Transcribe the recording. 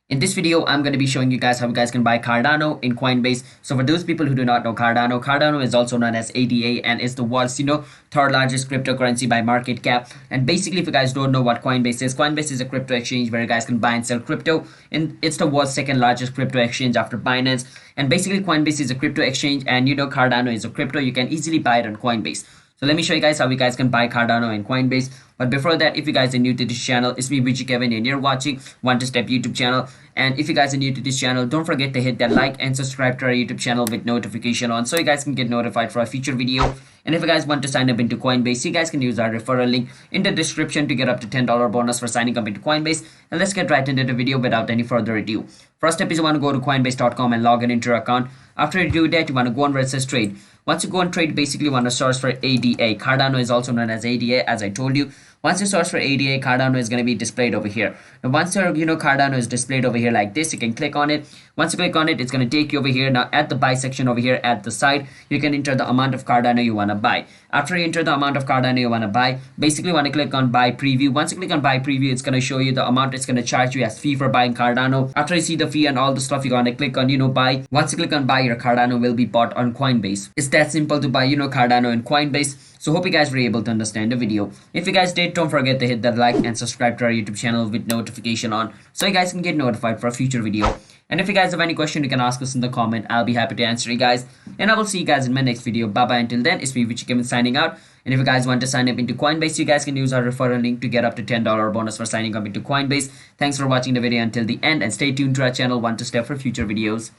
In this video, I'm going to be showing you guys how you guys can buy Cardano in Coinbase. So for those people who do not know Cardano, Cardano is also known as ADA and is the world's, third largest cryptocurrency by market cap. And basically, if you guys don't know what Coinbase is a crypto exchange where you guys can buy and sell crypto. And it's the world's second largest crypto exchange after Binance. And basically, Coinbase is a crypto exchange and Cardano is a crypto. You can easily buy it on Coinbase. So let me show you guys how you guys can buy Cardano in Coinbase. But before that, if you guys are new to this channel, it's me, Kevin, and you're watching One to Step YouTube channel. And if you guys are new to this channel, don't forget to hit that like and subscribe to our YouTube channel with notification on so you guys can get notified for a future video. And if you guys want to sign up into Coinbase, you guys can use our referral link in the description to get up to $10 bonus for signing up into Coinbase. And let's get right into the video without any further ado. First step is you want to go to coinbase.com and log in into your account. After you do that, you want to go on where it says trade. Once you go on trade, basically you want to search for ADA. Cardano is also known as ADA, as I told you. Once you search for ADA, Cardano is going to be displayed over here. Now, once your Cardano is displayed over here like this, you can click on it. Once you click on it, it's going to take you over here. Now, at the buy section over here at the side, you can enter the amount of Cardano you want to buy. After you enter the amount of Cardano you want to buy, basically you want to click on buy preview. Once you click on buy preview, it's going to show you the amount it's going to charge you as fee for buying Cardano. After you see the fee and all the stuff, you're going to click on buy. Once you click on buy, your Cardano will be bought on Coinbase. It's that simple to buy Cardano in Coinbase. So hope you guys were able to understand the video. If you guys did, don't forget to hit that like and subscribe to our YouTube channel with notification on so you guys can get notified for a future video. And if you guys have any question, you can ask us in the comment. I'll be happy to answer you guys. And I will see you guys in my next video. Bye bye. Until then, it's me, Kevin, signing out. And if you guys want to sign up into Coinbase, you guys can use our referral link to get up to $10 bonus for signing up into Coinbase. Thanks for watching the video until the end and stay tuned to our channel One to Step for future videos.